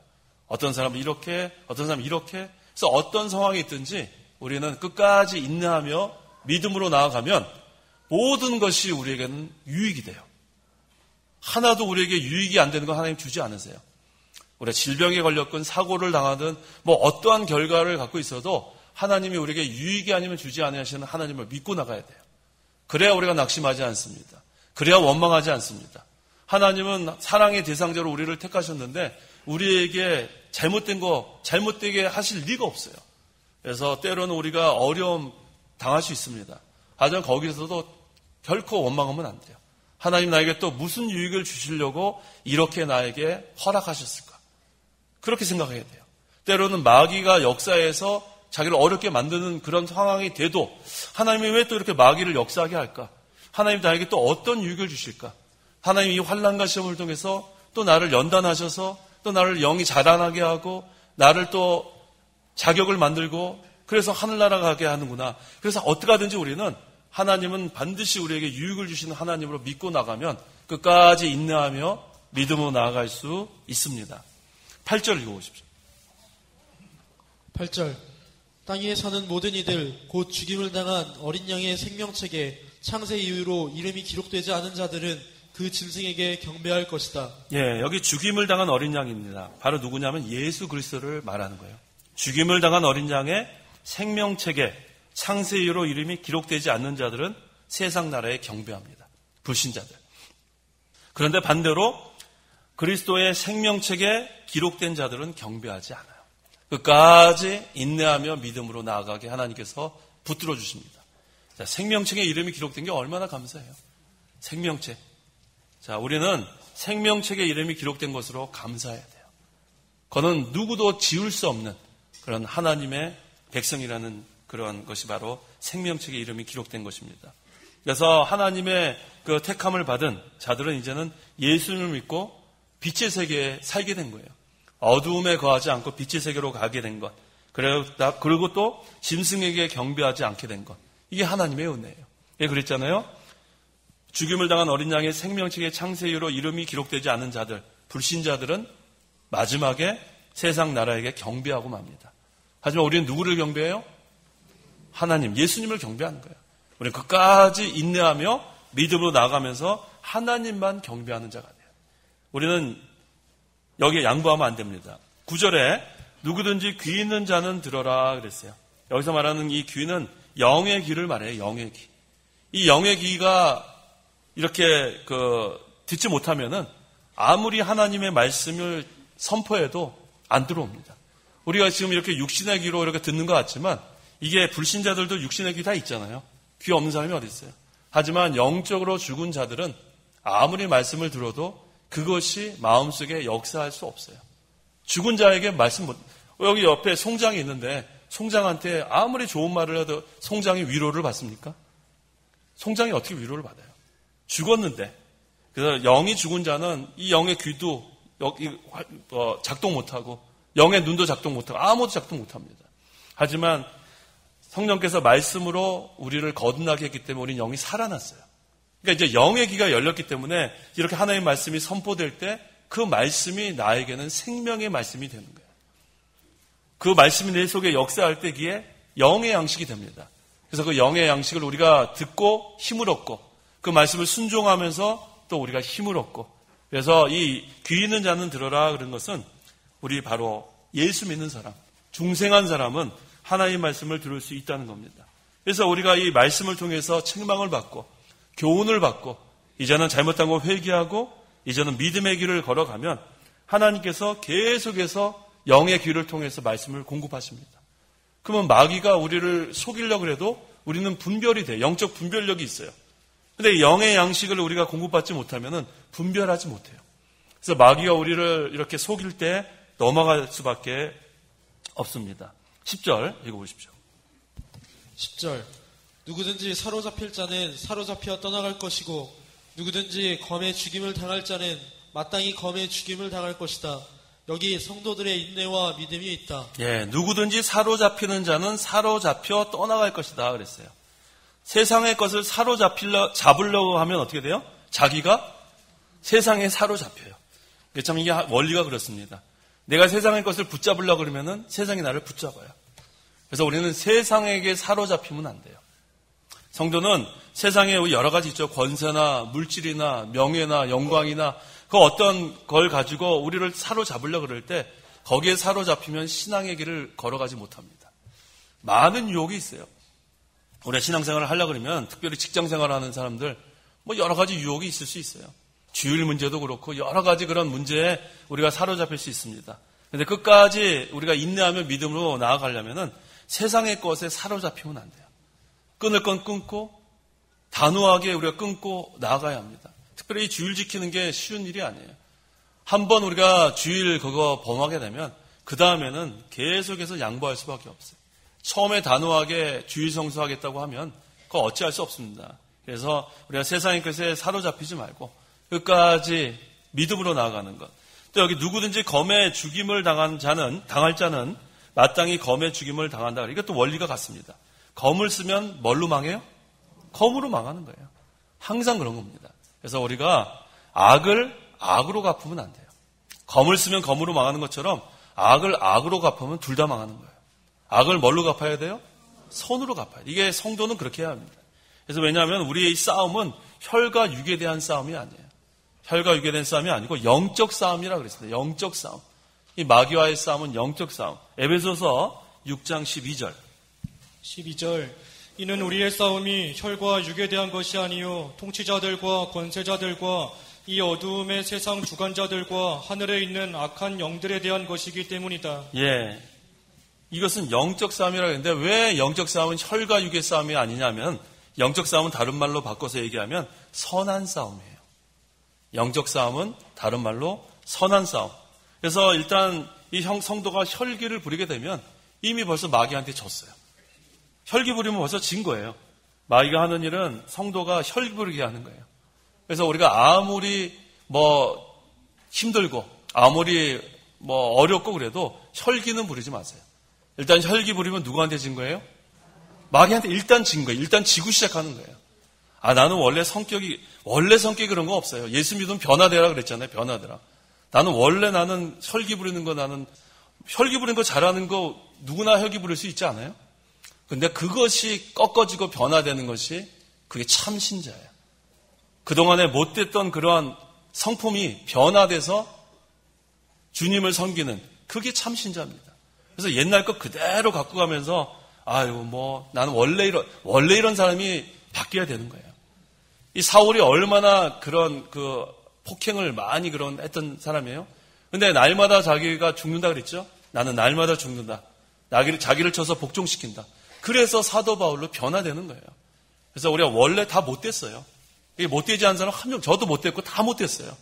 어떤 사람은 이렇게, 어떤 사람은 이렇게. 그래서 어떤 상황이 있든지 우리는 끝까지 인내하며 믿음으로 나아가면 모든 것이 우리에게는 유익이 돼요. 하나도 우리에게 유익이 안 되는 건 하나님 주지 않으세요. 우리가 질병에 걸렸건 사고를 당하든 뭐 어떠한 결과를 갖고 있어도 하나님이 우리에게 유익이 아니면 주지 않으시는 하나님을 믿고 나가야 돼요. 그래야 우리가 낙심하지 않습니다. 그래야 원망하지 않습니다. 하나님은 사랑의 대상자로 우리를 택하셨는데 우리에게 잘못된 거 잘못되게 하실 리가 없어요. 그래서 때로는 우리가 어려움 당할 수 있습니다. 하지만 거기서도 결코 원망하면 안 돼요. 하나님 나에게 또 무슨 유익을 주시려고 이렇게 나에게 허락하셨을까? 그렇게 생각해야 돼요. 때로는 마귀가 역사에서 자기를 어렵게 만드는 그런 상황이 돼도 하나님이 왜 또 이렇게 마귀를 역사하게 할까? 하나님 나에게 또 어떤 유익을 주실까? 하나님이 이 환난과 시험을 통해서 또 나를 연단하셔서 또 나를 영이 자라나게 하고 나를 또 자격을 만들고 그래서 하늘나라 가게 하는구나. 그래서 어떻게 하든지 우리는 하나님은 반드시 우리에게 유익을 주시는 하나님으로 믿고 나가면 끝까지 인내하며 믿음으로 나아갈 수 있습니다. 8절 읽어보십시오. 8절. 땅 위에 사는 모든 이들 곧 죽임을 당한 어린 양의 생명책에 창세 이후로 이름이 기록되지 않은 자들은 그 짐승에게 경배할 것이다. 예, 여기 죽임을 당한 어린 양입니다. 바로 누구냐면 예수 그리스도를 말하는 거예요. 죽임을 당한 어린 양의 생명책에 창세 이후로 이름이 기록되지 않는 자들은 세상 나라에 경배합니다. 불신자들. 그런데 반대로 그리스도의 생명책에 기록된 자들은 경배하지 않아요. 끝까지 인내하며 믿음으로 나아가게 하나님께서 붙들어 주십니다. 자, 생명책에 이름이 기록된 게 얼마나 감사해요. 생명책. 자, 우리는 생명책에 이름이 기록된 것으로 감사해야 돼요. 그거는 누구도 지울 수 없는 그런 하나님의 백성이라는 그런 것이 바로 생명책에 이름이 기록된 것입니다. 그래서 하나님의 그 택함을 받은 자들은 이제는 예수님을 믿고 빛의 세계에 살게 된 거예요. 어두움에 거하지 않고 빛의 세계로 가게 된 것. 그리고 또 짐승에게 경배하지 않게 된 것. 이게 하나님의 은혜예요. 예, 그랬잖아요. 죽임을 당한 어린 양의 생명책의 창세기로 이름이 기록되지 않은 자들, 불신자들은 마지막에 세상 나라에게 경배하고 맙니다. 하지만 우리는 누구를 경배해요? 하나님, 예수님을 경배하는 거예요. 우리는 끝까지 인내하며 믿음으로 나아가면서 하나님만 경배하는 자가 돼요. 우리는 여기에 양보하면 안 됩니다. 9절에 누구든지 귀 있는 자는 들어라 그랬어요. 여기서 말하는 이 귀는 영의 귀를 말해요. 영의 귀. 이 영의 귀가 이렇게 듣지 못하면은 아무리 하나님의 말씀을 선포해도 안 들어옵니다. 우리가 지금 이렇게 육신의 귀로 이렇게 듣는 것 같지만 이게 불신자들도 육신의 귀 다 있잖아요. 귀 없는 사람이 어디 있어요? 하지만 영적으로 죽은 자들은 아무리 말씀을 들어도 그것이 마음속에 역사할 수 없어요. 죽은 자에게 말씀 못, 여기 옆에 송장이 있는데 송장한테 아무리 좋은 말을 해도 송장이 위로를 받습니까? 송장이 어떻게 위로를 받아요? 죽었는데. 그래서 영이 죽은 자는 이 영의 귀도 작동 못하고 영의 눈도 작동 못하고 아무도 작동 못합니다. 하지만 성령께서 말씀으로 우리를 거듭나게 했기 때문에 우리는 영이 살아났어요. 그러니까 이제 영의 귀가 열렸기 때문에 이렇게 하나님의 말씀이 선포될 때 그 말씀이 나에게는 생명의 말씀이 되는 거예요. 그 말씀이 내 속에 역사할 때 기에 영의 양식이 됩니다. 그래서 그 영의 양식을 우리가 듣고 힘을 얻고 그 말씀을 순종하면서 또 우리가 힘을 얻고 그래서 이 귀 있는 자는 들어라 그런 것은 우리 바로 예수 믿는 사람, 중생한 사람은 하나님의 말씀을 들을 수 있다는 겁니다. 그래서 우리가 이 말씀을 통해서 책망을 받고 교훈을 받고 이제는 잘못한 거 회개하고 이제는 믿음의 길을 걸어가면 하나님께서 계속해서 영의 귀를 통해서 말씀을 공급하십니다. 그러면 마귀가 우리를 속이려고 해도 우리는 분별이 돼요. 영적 분별력이 있어요. 근데 영의 양식을 우리가 공급받지 못하면 분별하지 못해요. 그래서 마귀가 우리를 이렇게 속일 때 넘어갈 수밖에 없습니다. 10절 읽어보십시오. 10절 누구든지 사로잡힐 자는 사로잡혀 떠나갈 것이고 누구든지 검의 죽임을 당할 자는 마땅히 검의 죽임을 당할 것이다. 여기 성도들의 인내와 믿음이 있다. 예, 누구든지 사로잡히는 자는 사로잡혀 떠나갈 것이다 그랬어요. 세상의 것을 잡으려고 하면 어떻게 돼요? 자기가 세상에 사로잡혀요. 참 이게 원리가 그렇습니다. 내가 세상의 것을 붙잡으려고 그러면은 세상이 나를 붙잡아요. 그래서 우리는 세상에게 사로잡히면 안 돼요. 성도는 세상에 여러 가지 있죠. 권세나 물질이나 명예나 영광이나 그 어떤 걸 가지고 우리를 사로잡으려고 그럴 때 거기에 사로잡히면 신앙의 길을 걸어가지 못합니다. 많은 유혹이 있어요. 우리가 신앙생활을 하려고 그러면 특별히 직장생활을 하는 사람들 여러 가지 유혹이 있을 수 있어요. 주일 문제도 그렇고 여러 가지 그런 문제에 우리가 사로잡힐 수 있습니다. 그런데 끝까지 우리가 인내하며 믿음으로 나아가려면 세상의 것에 사로잡히면 안 돼요. 끊을 건 끊고 단호하게 우리가 끊고 나아가야 합니다. 특별히 주일 지키는 게 쉬운 일이 아니에요. 한번 우리가 주일 그거 범하게 되면 그 다음에는 계속해서 양보할 수밖에 없어요. 처음에 단호하게 주일 성수하겠다고 하면 그거 어찌할 수 없습니다. 그래서 우리가 세상의 것에 사로잡히지 말고 끝까지 믿음으로 나아가는 것. 또 여기 누구든지 검의 죽임을 당할 자는 마땅히 검의 죽임을 당한다. 이것도 원리가 같습니다. 검을 쓰면 뭘로 망해요? 검으로 망하는 거예요. 항상 그런 겁니다. 그래서 우리가 악을 악으로 갚으면 안 돼요. 검을 쓰면 검으로 망하는 것처럼 악을 악으로 갚으면 둘 다 망하는 거예요. 악을 뭘로 갚아야 돼요? 손으로 갚아야 돼요. 이게 성도는 그렇게 해야 합니다. 그래서 왜냐하면 우리의 이 싸움은 혈과 육에 대한 싸움이 아니에요. 혈과 육에 대한 싸움이 아니고 영적 싸움이라고 그랬습니다. 영적 싸움. 이 마귀와의 싸움은 영적 싸움. 에베소서 6장 12절. 12절 이는 우리의 싸움이 혈과 육에 대한 것이 아니요 통치자들과 권세자들과 이 어두움의 세상 주관자들과 하늘에 있는 악한 영들에 대한 것이기 때문이다. 예, 이것은 영적 싸움이라고 했는데 왜 영적 싸움은 혈과 육의 싸움이 아니냐면 영적 싸움은 다른 말로 바꿔서 얘기하면 선한 싸움이에요. 영적 싸움은 다른 말로 선한 싸움. 그래서 일단 이 성도가 혈기를 부리게 되면 이미 벌써 마귀한테 졌어요. 혈기 부리면 벌써 진 거예요. 마귀가 하는 일은 성도가 혈기 부리게 하는 거예요. 그래서 우리가 아무리 힘들고 아무리 뭐 어렵고 그래도 혈기는 부리지 마세요. 일단 혈기 부리면 누구한테 진 거예요? 마귀한테 일단 진 거예요. 일단 지고 시작하는 거예요. 나는 원래 성격이 그런 거 없어요. 예수 믿으면 변화되라 그랬잖아요. 변화되라. 나는 혈기 부리는 거, 혈기 부리는 거 잘하는 거 누구나 혈기 부릴 수 있지 않아요? 근데 그것이 꺾어지고 변화되는 것이 그게 참 신자예요. 그동안에 못됐던 그러한 성품이 변화돼서 주님을 섬기는 그게 참 신자입니다. 그래서 옛날 것 그대로 갖고 가면서 나는 원래 이런 사람이 바뀌어야 되는 거예요. 이 사울이 얼마나 그런 폭행을 많이 했던 사람이에요. 근데 날마다 자기가 죽는다 그랬죠? 나는 날마다 죽는다. 자기를 쳐서 복종시킨다. 그래서 사도 바울로 변화되는 거예요. 그래서 우리가 원래 다 못됐어요. 이게 못되지 않은 사람 한 명, 저도 못됐고 다 못됐어요.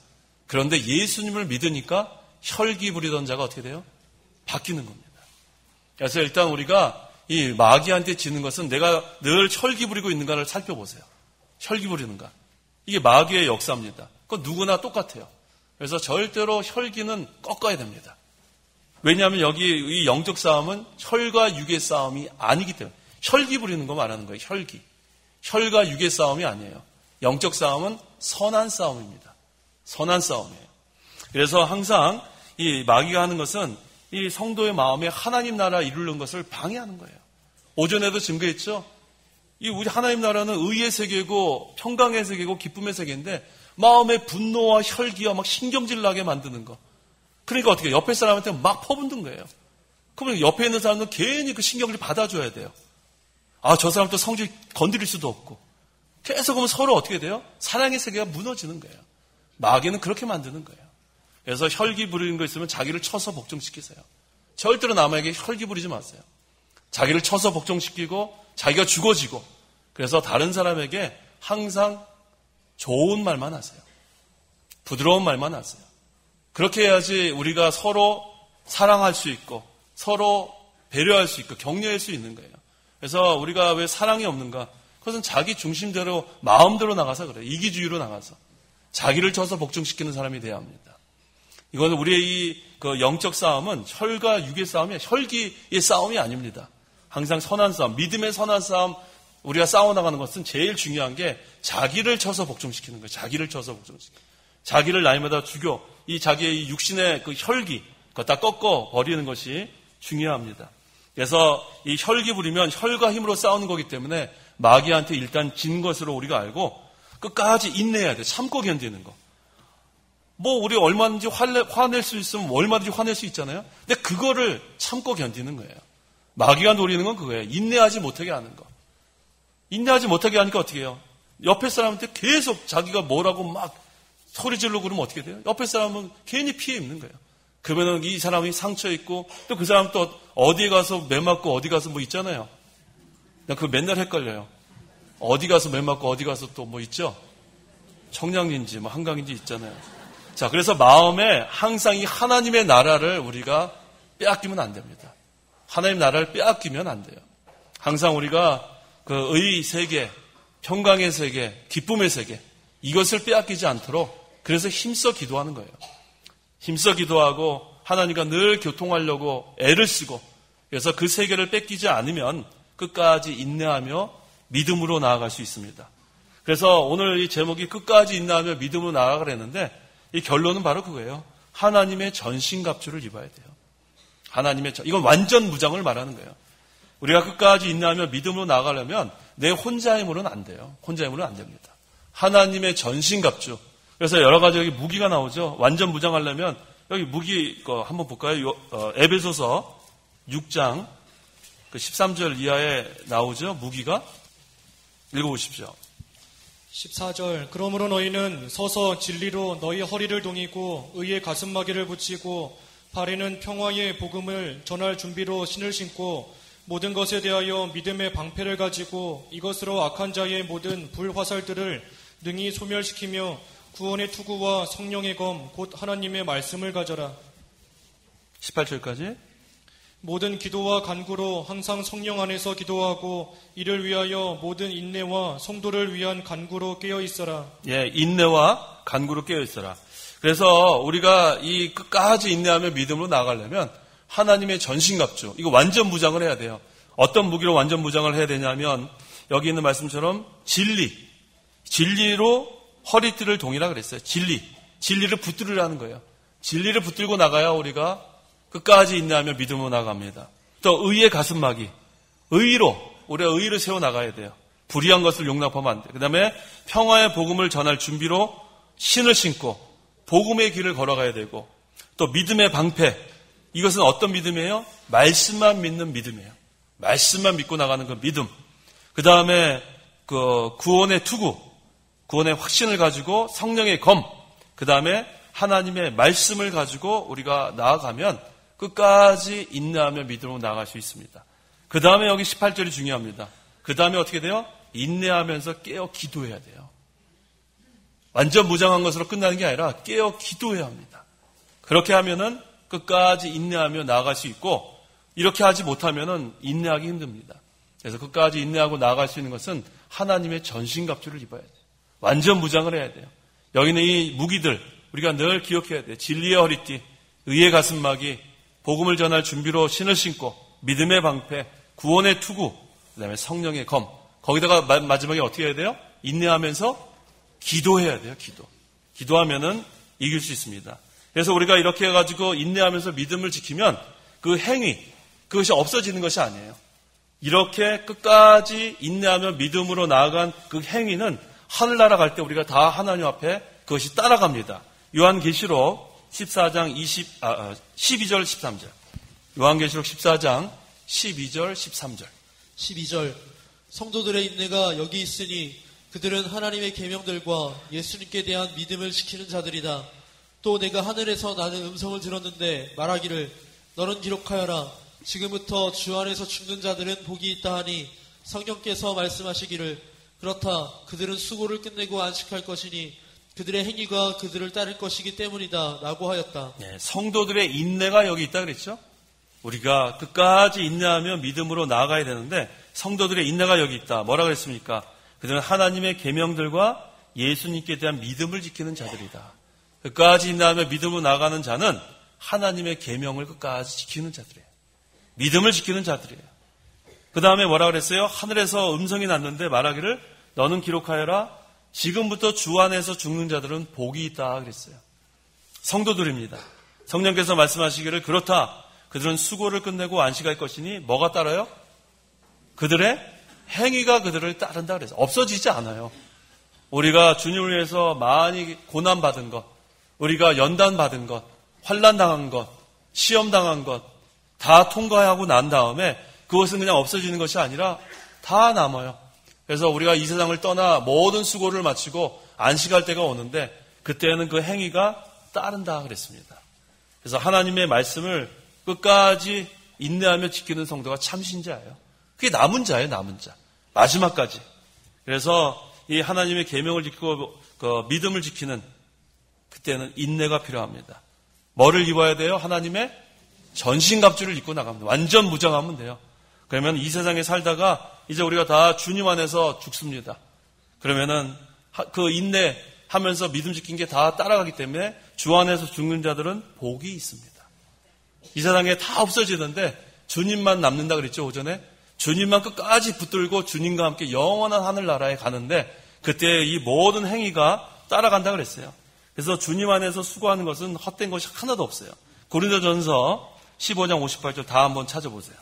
그런데 예수님을 믿으니까 혈기 부리던 자가 어떻게 돼요? 바뀌는 겁니다. 그래서 일단 우리가 이 마귀한테 지는 것은 내가 늘 혈기 부리고 있는가를 살펴보세요. 혈기 부리는가. 이게 마귀의 역사입니다. 그건 누구나 똑같아요. 그래서 절대로 혈기는 꺾어야 됩니다. 왜냐하면 여기 이 영적 싸움은 혈과 육의 싸움이 아니기 때문에 혈기 부리는 거 말하는 거예요. 혈과 육의 싸움이 아니에요. 영적 싸움은 선한 싸움입니다. 선한 싸움이에요. 그래서 항상 이 마귀가 하는 것은 이 성도의 마음에 하나님 나라 이루는 것을 방해하는 거예요. 오전에도 증거했죠. 이 우리 하나님 나라는 의의 세계고 평강의 세계고 기쁨의 세계인데 마음에 분노와 혈기와 막 신경질 나게 만드는 거. 그러니까 어떻게 옆에 사람한테 막 퍼붓는 거예요. 그러면 옆에 있는 사람은 괜히 그 신경을 받아줘야 돼요. 저 사람 또 성질 건드릴 수도 없고. 계속 그러면 서로 어떻게 돼요? 사랑의 세계가 무너지는 거예요. 마귀는 그렇게 만드는 거예요. 그래서 혈기 부리는 거 있으면 자기를 쳐서 복종시키세요. 절대로 남에게 혈기 부리지 마세요. 자기를 쳐서 복종시키고 자기가 죽어지고 그래서 다른 사람에게 항상 좋은 말만 하세요. 부드러운 말만 하세요. 그렇게 해야지 우리가 서로 사랑할 수 있고 서로 배려할 수 있고 격려할 수 있는 거예요. 그래서 우리가 왜 사랑이 없는가? 그것은 자기 중심대로 마음대로 나가서 그래요. 이기주의로 나가서 자기를 쳐서 복종시키는 사람이 돼야 합니다. 이거는 우리의 이 영적 싸움은 혈과 육의 싸움이 혈기의 싸움이 아닙니다. 항상 선한 싸움, 믿음의 선한 싸움 우리가 싸워나가는 것은 제일 중요한 게 자기를 쳐서 복종시키는 거예요. 자기를 쳐서 복종시키는 거예요. 자기를 날마다 죽여 이 자기의 이 육신의 그 혈기 그거 다 꺾어 버리는 것이 중요합니다. 그래서 이 혈기 부리면 혈과 힘으로 싸우는 거기 때문에 마귀한테 일단 진 것으로 우리가 알고 끝까지 인내해야 돼. 참고 견디는 거. 우리 얼마든지 화낼 수 있으면 얼마든지 화낼 수 있잖아요. 근데 그거를 참고 견디는 거예요. 마귀가 노리는 건 그거예요. 인내하지 못하게 하는 거. 인내하지 못하게 하니까 어떻게 해요? 옆에 사람한테 계속 자기가 뭐라고 막 소리 지르고 그러면 어떻게 돼요? 옆에 사람은 괜히 피해 입는 거예요. 그러면 이 사람이 상처 있고 또 그 사람 또 어디에 가서 매 맞고 어디 가서 뭐 있잖아요. 나 그거 맨날 헷갈려요. 어디 가서 매 맞고 어디 가서 또 뭐 있죠? 청량리인지 뭐 한강인지 있잖아요. 자, 그래서 마음에 항상 이 하나님의 나라를 우리가 빼앗기면 안 됩니다. 하나님 나라를 빼앗기면 안 돼요. 항상 우리가 그 의 세계, 평강의 세계, 기쁨의 세계 이것을 빼앗기지 않도록 그래서 힘써 기도하는 거예요. 힘써 기도하고 하나님과 늘 교통하려고 애를 쓰고 그래서 그 세계를 뺏기지 않으면 끝까지 인내하며 믿음으로 나아갈 수 있습니다. 그래서 오늘 이 제목이 끝까지 인내하며 믿음으로 나아가라 했는데 이 결론은 바로 그거예요. 하나님의 전신갑주를 입어야 돼요. 이건 완전 무장을 말하는 거예요. 우리가 끝까지 인내하며 믿음으로 나아가려면 내 혼자 힘으로는 안 돼요. 혼자 힘으로는 안 됩니다. 하나님의 전신갑주. 그래서 여러 가지 여기 무기가 나오죠. 완전 무장하려면 여기 무기 한번 볼까요? 에베소서 6장 13절 이하에 나오죠. 무기가 읽어보십시오. 14절 그러므로 너희는 서서 진리로 너희 허리를 동이고 의의 가슴마개를 붙이고 발에는 평화의 복음을 전할 준비로 신을 신고 모든 것에 대하여 믿음의 방패를 가지고 이것으로 악한 자의 모든 불화살들을 능히 소멸시키며 구원의 투구와 성령의 검 곧 하나님의 말씀을 가져라. 18절까지 모든 기도와 간구로 항상 성령 안에서 기도하고 이를 위하여 모든 인내와 성도를 위한 간구로 깨어 있어라. 예, 인내와 간구로 깨어 있어라. 그래서 우리가 이 끝까지 인내하며 믿음으로 나아가려면 하나님의 전신갑주, 이거 완전 무장을 해야 돼요. 어떤 무기로 완전 무장을 해야 되냐면 여기 있는 말씀처럼 진리로 허리띠를 동이라 그랬어요. 진리를 붙들으라는 거예요. 진리를 붙들고 나가야 우리가 끝까지 인내하며 믿음으로 나갑니다. 또 의의 가슴막이, 우리가 의의를 세워나가야 돼요. 불의한 것을 용납하면 안 돼요. 그 다음에 평화의 복음을 전할 준비로 신을 신고 복음의 길을 걸어가야 되고, 또 믿음의 방패, 이것은 어떤 믿음이에요? 말씀만 믿는 믿음이에요. 말씀만 믿고 나가는 그 믿음. 그 다음에 그 구원의 투구, 구원의 확신을 가지고 성령의 검, 그 다음에 하나님의 말씀을 가지고 우리가 나아가면 끝까지 인내하며 믿음으로 나아갈 수 있습니다. 그 다음에 여기 18절이 중요합니다. 그 다음에 어떻게 돼요? 인내하면서 깨어 기도해야 돼요. 완전 무장한 것으로 끝나는 게 아니라 깨어 기도해야 합니다. 그렇게 하면은 끝까지 인내하며 나아갈 수 있고, 이렇게 하지 못하면은 인내하기 힘듭니다. 그래서 끝까지 인내하고 나아갈 수 있는 것은 하나님의 전신갑주를 입어야 돼요. 완전 무장을 해야 돼요. 여기는 이 무기들 우리가 늘 기억해야 돼요. 진리의 허리띠, 의의 가슴막이, 복음을 전할 준비로 신을 신고, 믿음의 방패, 구원의 투구, 그 다음에 성령의 검. 거기다가 마지막에 어떻게 해야 돼요? 인내하면서 기도해야 돼요. 기도하면은 이길 수 있습니다. 그래서 우리가 이렇게 해가지고 인내하면서 믿음을 지키면 그 행위, 그것이 없어지는 것이 아니에요. 이렇게 끝까지 인내하며 믿음으로 나아간 그 행위는 하늘나라 갈 때 우리가 다 하나님 앞에 그것이 따라갑니다. 요한계시록 14장 12절 13절. 요한계시록 14장 12절 13절. 12절. 성도들의 인내가 여기 있으니 그들은 하나님의 계명들과 예수님께 대한 믿음을 지키는 자들이다. 또 내가 하늘에서 나는 음성을 들었는데 말하기를 너는 기록하여라. 지금부터 주 안에서 죽는 자들은 복이 있다 하니 성령께서 말씀하시기를 그렇다. 그들은 수고를 끝내고 안식할 것이니 그들의 행위가 그들을 따를 것이기 때문이다 라고 하였다. 네, 성도들의 인내가 여기 있다 그랬죠. 우리가 끝까지 인내하며 믿음으로 나아가야 되는데 성도들의 인내가 여기 있다. 뭐라 그랬습니까? 그들은 하나님의 계명들과 예수님께 대한 믿음을 지키는 자들이다. 끝까지 인내하며 믿음으로 나아가는 자는 하나님의 계명을 끝까지 지키는 자들이에요. 믿음을 지키는 자들이에요. 그 다음에 뭐라 그랬어요? 하늘에서 음성이 났는데 말하기를 너는 기록하여라. 지금부터 주 안에서 죽는 자들은 복이 있다 그랬어요. 성도들입니다. 성령께서 말씀하시기를 그렇다. 그들은 수고를 끝내고 안식할 것이니 뭐가 따라요? 그들의 행위가 그들을 따른다 그래서 없어지지 않아요. 우리가 주님을 위해서 많이 고난받은 것, 우리가 연단받은 것, 환난당한 것, 시험당한 것 다 통과하고 난 다음에 그것은 그냥 없어지는 것이 아니라 다 남아요. 그래서 우리가 이 세상을 떠나 모든 수고를 마치고 안식할 때가 오는데 그때는 그 행위가 따른다 그랬습니다. 그래서 하나님의 말씀을 끝까지 인내하며 지키는 성도가 참 신자예요. 그게 남은 자예요, 남은 자. 마지막까지. 그래서 이 하나님의 계명을 지키고 그 믿음을 지키는 그때는 인내가 필요합니다. 뭐를 입어야 돼요? 하나님의 전신갑주를 입고 나갑니다. 완전 무장하면 돼요. 그러면 이 세상에 살다가 이제 우리가 다 주님 안에서 죽습니다. 그러면은 그 인내하면서 믿음 지킨 게 다 따라가기 때문에 주 안에서 죽는 자들은 복이 있습니다. 이 세상에 다 없어지는데 주님만 남는다 그랬죠, 오전에. 주님만 끝까지 붙들고 주님과 함께 영원한 하늘나라에 가는데 그때 이 모든 행위가 따라간다 그랬어요. 그래서 주님 안에서 수고하는 것은 헛된 것이 하나도 없어요. 고린도전서 15장 58절 다 한번 찾아보세요.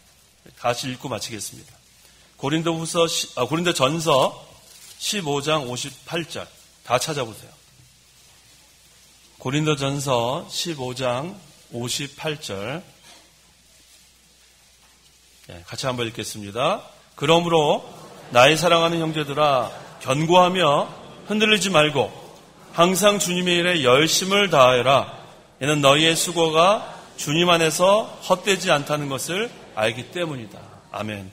다시 읽고 마치겠습니다. 고린도전서 15장 58절 다 찾아보세요. 고린도전서 15장 58절 같이 한번 읽겠습니다. 그러므로 나의 사랑하는 형제들아 견고하며 흔들리지 말고 항상 주님의 일에 열심을 다하여라. 이는 너희의 수고가 주님 안에서 헛되지 않다는 것을 알기 때문이다. 아멘.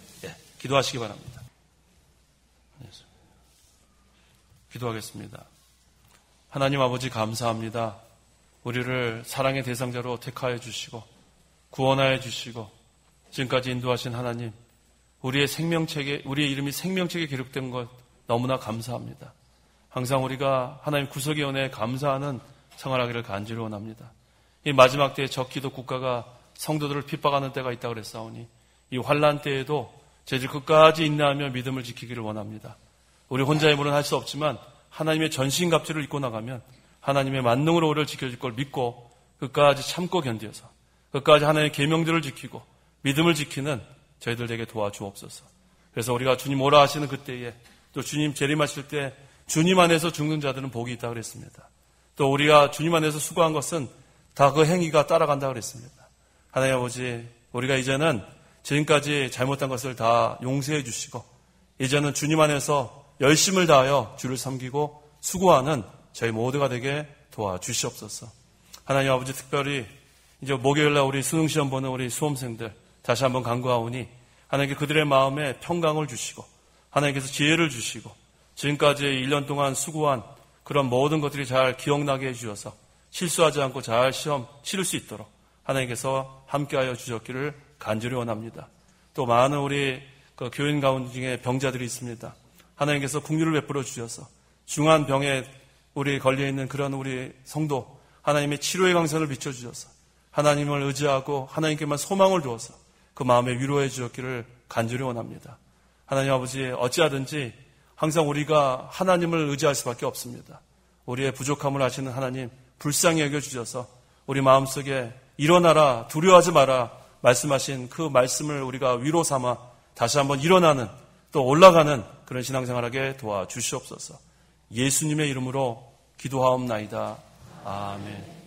기도하시기 바랍니다. 기도하겠습니다. 하나님 아버지 감사합니다. 우리를 사랑의 대상자로 택하여 주시고 구원하여 주시고 지금까지 인도하신 하나님, 우리의 이름이 생명책에 기록된 것 너무나 감사합니다. 항상 우리가 하나님 구속의 은혜에 감사하는 생활하기를 간절히 원합니다. 이 마지막 때에 적기도 국가가 성도들을 핍박하는 때가 있다 그랬사오니 이 환난 때에도 저희들 끝까지 인내하며 믿음을 지키기를 원합니다. 우리 혼자의 힘으로는 할 수 없지만 하나님의 전신갑주를 입고 나가면 하나님의 만능으로 우리를 지켜줄 걸 믿고 끝까지 참고 견디어서 끝까지 하나님의 계명들을 지키고 믿음을 지키는 저희들 되게 도와주옵소서. 그래서 우리가 주님 오라 하시는 그때에 또 주님 재림하실 때 주님 안에서 죽는 자들은 복이 있다고 그랬습니다. 또 우리가 주님 안에서 수고한 것은 다 그 행위가 따라간다고 그랬습니다. 하나님 아버지, 우리가 이제는 지금까지 잘못한 것을 다 용서해 주시고 이제는 주님 안에서 열심을 다하여 주를 섬기고 수고하는 저희 모두가 되게 도와주시옵소서. 하나님 아버지, 특별히 이제 목요일날 우리 수능시험 보는 우리 수험생들 다시 한번 간구하오니 하나님께 그들의 마음에 평강을 주시고 하나님께서 지혜를 주시고 지금까지 1년 동안 수고한 그런 모든 것들이 잘 기억나게 해주셔서 실수하지 않고 잘 시험 치를 수 있도록 하나님께서 함께하여 주셨기를 간절히 원합니다. 또 많은 우리 그 교인 가운데 중에 병자들이 있습니다. 하나님께서 긍휼을 베풀어 주셔서 중한 병에 우리 걸려있는 그런 우리 성도 하나님의 치료의 강선을 비춰주셔서 하나님을 의지하고 하나님께만 소망을 두어서 그 마음에 위로해 주셨기를 간절히 원합니다. 하나님 아버지, 어찌하든지 항상 우리가 하나님을 의지할 수밖에 없습니다. 우리의 부족함을 아시는 하나님 불쌍히 여겨주셔서 우리 마음속에 일어나라, 두려워하지 마라 말씀하신 그 말씀을 우리가 위로 삼아 다시 한번 일어나는 또 올라가는 그런 신앙생활하게 도와주시옵소서. 예수님의 이름으로 기도하옵나이다. 아멘.